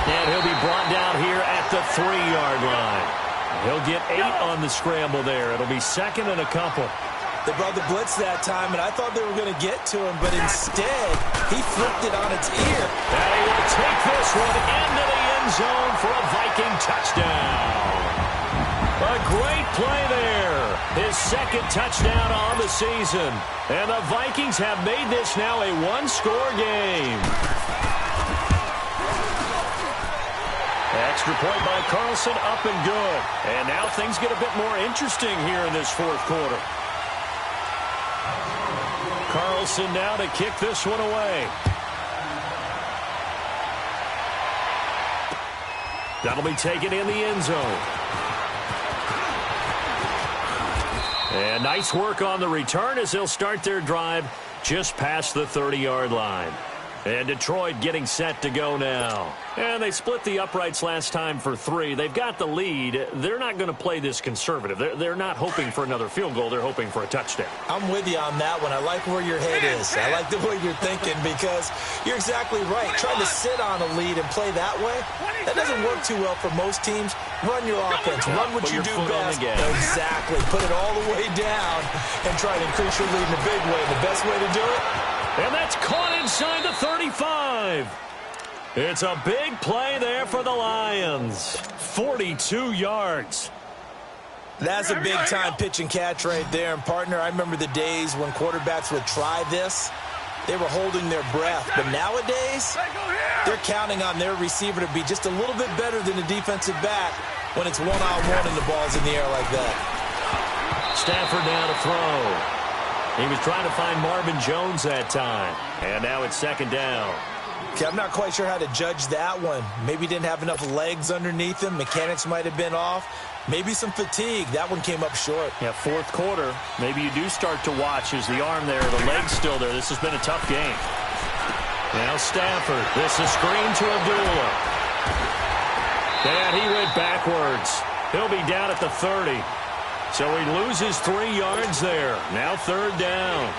And he'll be brought down here at the 3-yard line. He'll get 8 on the scramble there. It'll be second and a couple. They brought the blitz that time, and I thought they were going to get to him, but instead, he flipped it on its ear. And he will take this one into the end zone for a Viking touchdown. A great play there. His second touchdown on the season. And the Vikings have made this now a one-score game. Extra point by Carlson, up and good. And now things get a bit more interesting here in this fourth quarter. Carlson now to kick this one away. That'll be taken in the end zone. And nice work on the return as they'll start their drive just past the 30-yard line. And Detroit getting set to go now. And they split the uprights last time for 3. They've got the lead. They're not going to play this conservative. They're not hoping for another field goal. They're hoping for a touchdown. I'm with you on that one. I like where your head is. I like the way you're thinking because you're exactly right. Trying to sit on a lead and play that way, that doesn't work too well for most teams. Run your offense. Run what you do best. Exactly. Put it all the way down and try to increase your lead in a big way. The best way to do it? And that's caught inside the 35. It's a big play there for the Lions. 42 yards. That's a big-time pitch and catch right there. And, partner, I remember the days when quarterbacks would try this. They were holding their breath. But nowadays, they're counting on their receiver to be just a little bit better than the defensive back when it's one-on-one and the ball's in the air like that. Stafford now to throw. He was trying to find Marvin Jones that time. And now it's second down. Okay, I'm not quite sure how to judge that one. Maybe he didn't have enough legs underneath him. Mechanics might have been off. Maybe some fatigue. That one came up short. Yeah, fourth quarter. Maybe you do start to watch as the arm there, the leg's still there. This has been a tough game. Now Stafford. This is screen to Abdullah. And he went backwards. He'll be down at the 30. So he loses 3 yards there. Now third down.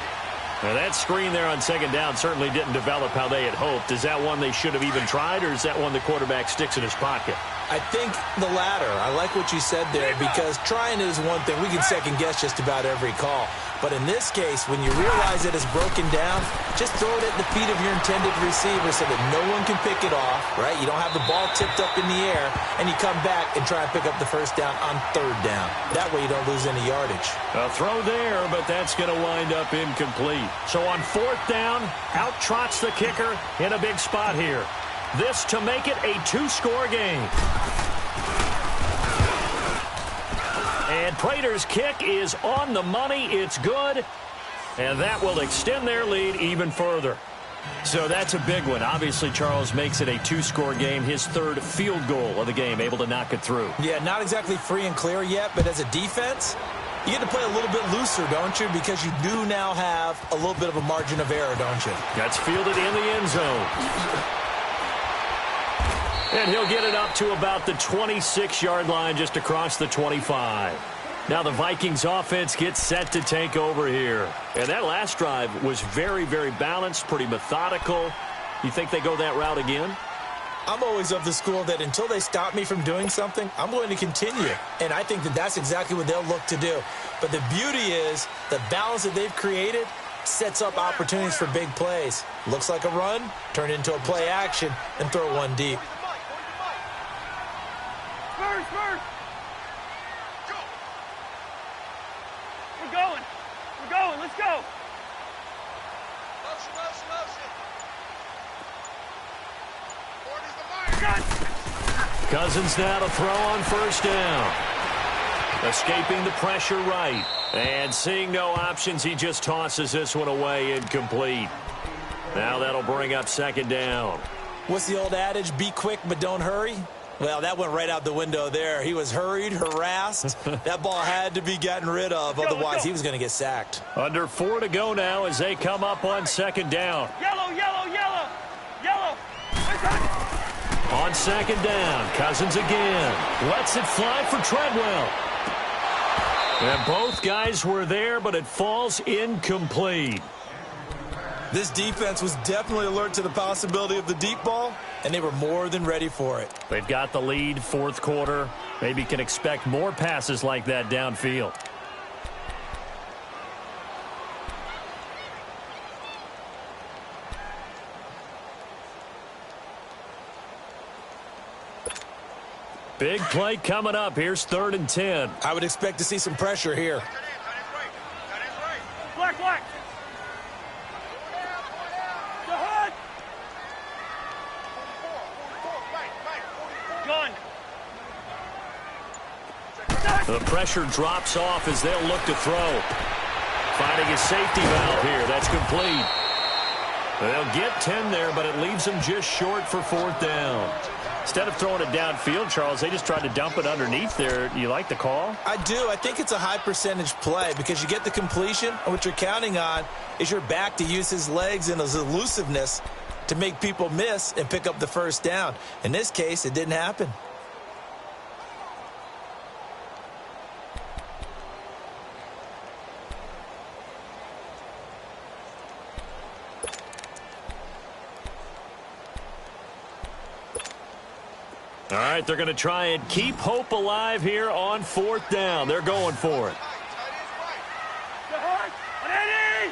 Now that screen there on second down certainly didn't develop how they had hoped. Is that one they should have even tried, or is that one the quarterback sticks in his pocket? I think the latter. I like what you said there because trying is one thing. We can second guess just about every call. But in this case, when you realize it is broken down, just throw it at the feet of your intended receiver so that no one can pick it off, right? You don't have the ball tipped up in the air, and you come back and try and pick up the first down on third down. That way you don't lose any yardage. A throw there, but that's going to wind up incomplete. So on fourth down, out trots the kicker in a big spot here. This to make it a two-score game. And Prater's kick is on the money. It's good. And that will extend their lead even further. So that's a big one. Obviously, Charles makes it a two-score game. His third field goal of the game, able to knock it through. Yeah, not exactly free and clear yet, but as a defense, you get to play a little bit looser, don't you? Because you do now have a little bit of a margin of error, don't you? That's fielded in the end zone. And he'll get it up to about the 26-yard line, just across the 25. Now the Vikings offense gets set to take over here. And that last drive was very, very balanced, pretty methodical. You think they go that route again? I'm always of the school that until they stop me from doing something, I'm going to continue. And I think that that's exactly what they'll look to do. But the beauty is the balance that they've created sets up opportunities for big plays. Looks like a run, turn into a play action, and throw one deep. We're going. Let's go. Motion. Cousins now to throw on first down. Escaping the pressure right. And seeing no options, he just tosses this one away, incomplete. Now that'll bring up second down. What's the old adage? Be quick, but don't hurry. Well, that went right out the window there. He was hurried, harassed. That ball had to be gotten rid of, otherwise he was going to get sacked. Under 4 to go now as they come up on second down. Yellow. On second down, Cousins again. Lets it fly for Treadwell. And both guys were there, but it falls incomplete. This defense was definitely alert to the possibility of the deep ball, and they were more than ready for it. They've got the lead, fourth quarter. Maybe can expect more passes like that downfield. Big play coming up. Here's 3rd and 10. I would expect to see some pressure here. Black. The pressure drops off as they'll look to throw. Finding a safety valve here. That's complete. They'll get 10 there, but it leaves them just short for 4th down. Instead of throwing it downfield, Charles, they just tried to dump it underneath there. You like the call? I do. I think it's a high percentage play because you get the completion, and what you're counting on is your back to use his legs and his elusiveness to make people miss and pick up the first down. In this case, it didn't happen. All right, they're going to try and keep hope alive here on 4th down. They're going for it. Go ahead.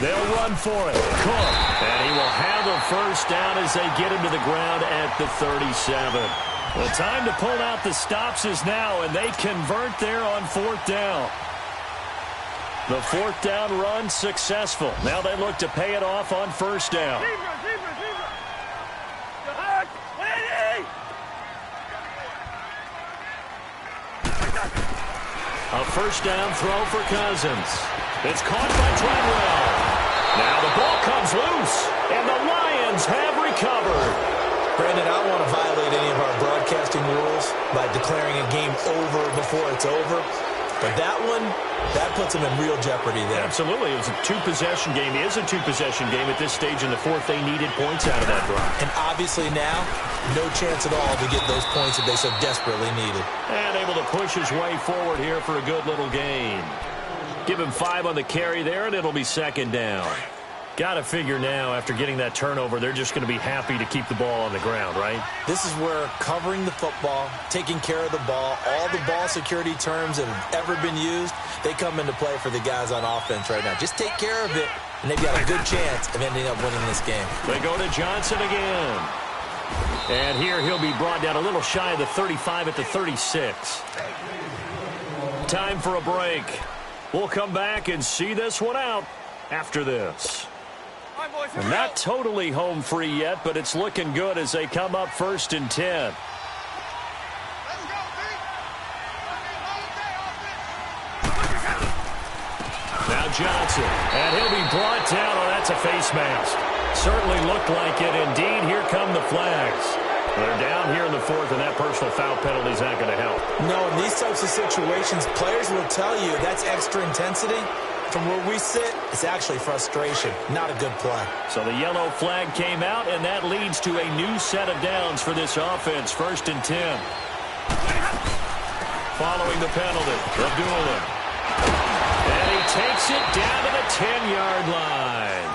They'll run for it. Cook. And he will handle first down as they get him to the ground at the 37. Well, time to pull out the stops is now, and they convert there on 4th down. The 4th down run successful. Now they look to pay it off on first down. A first down throw for Cousins. It's caught by Treadwell. Now the ball comes loose, and the Lions have recovered. Brandon, I don't want to violate any of our broadcasting rules by declaring a game over before it's over. But that one, that puts them in real jeopardy there. Absolutely. It was a two-possession game. It is a two-possession game at this stage in the fourth. They needed points out of that drive. And obviously now, no chance at all to get those points that they so desperately needed. And able to push his way forward here for a good little gain. Give him 5 on the carry there, and it'll be second down. Got to figure now, after getting that turnover, they're just going to be happy to keep the ball on the ground, right? This is where covering the football, taking care of the ball, all the ball security terms that have ever been used, they come into play for the guys on offense right now. Just take care of it, and they've got a good chance of ending up winning this game. They go to Johnson again. And here he'll be brought down a little shy of the 35 at the 36. Time for a break. We'll come back and see this one out after this. And not totally home free yet, but it's looking good as they come up 1st and 10. Now Johnson, and he'll be brought down. Oh, that's a face mask. Certainly looked like it. Indeed, here come the flags. They're down here in the 4th, and that personal foul penalty is not going to help. No, in these types of situations, players will tell you that's extra intensity. From where we sit, it's actually frustration, not a good play. So the yellow flag came out, and that leads to a new set of downs for this offense. 1st and 10. Following the penalty, Abdullah. And he takes it down to the 10-yard line.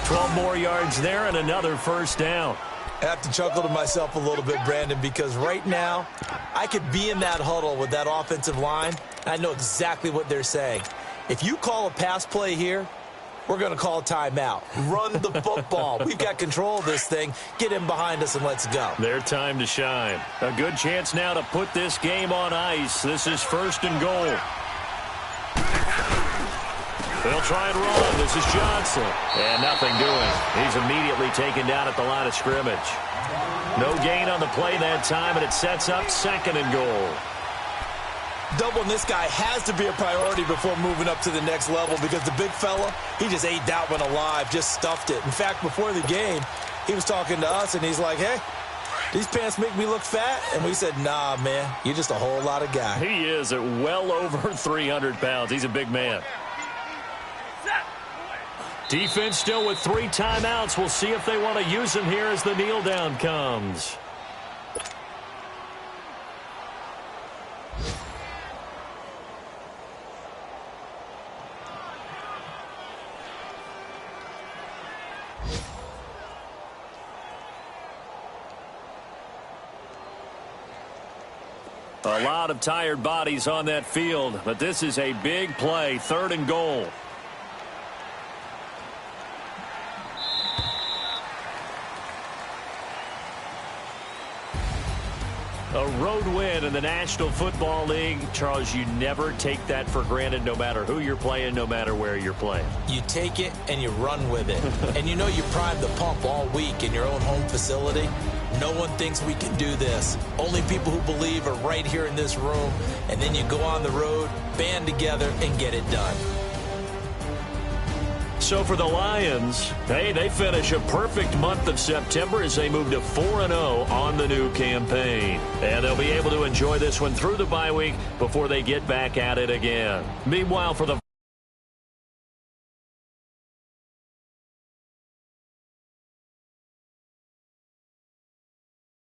12 more yards there and another 1st down. I have to chuckle to myself a little bit, Brandon, because right now I could be in that huddle with that offensive line, and I know exactly what they're saying. If you call a pass play here, we're going to call a timeout. Run the football. We've got control of this thing. Get in behind us and let's go. Their time to shine. A good chance now to put this game on ice. This is 1st and goal. They'll try and run. This is Johnson. And nothing doing. He's immediately taken down at the line of scrimmage. No gain on the play that time, and it sets up 2nd and goal. Doubling this guy has to be a priority before moving up to the next level because the big fella, he just ate that one alive, just stuffed it. In fact, before the game, he was talking to us, and he's like, hey, these pants make me look fat. And we said, nah, man, you're just a whole lot of guy. He is at well over 300 pounds. He's a big man. Defense still with 3 timeouts. We'll see if they want to use them here as the kneel down comes. A lot of tired bodies on that field, but this is a big play. 3rd and goal. A road win in the National Football League. Charles, you never take that for granted, no matter who you're playing, no matter where you're playing. You take it and you run with it. And you know you primed the pump all week in your own home facility. No one thinks we can do this. Only people who believe are right here in this room. And then you go on the road, band together, and get it done. So for the Lions, hey, they finish a perfect month of September as they move to 4-0 on the new campaign. And they'll be able to enjoy this one through the bye week before they get back at it again. Meanwhile, for the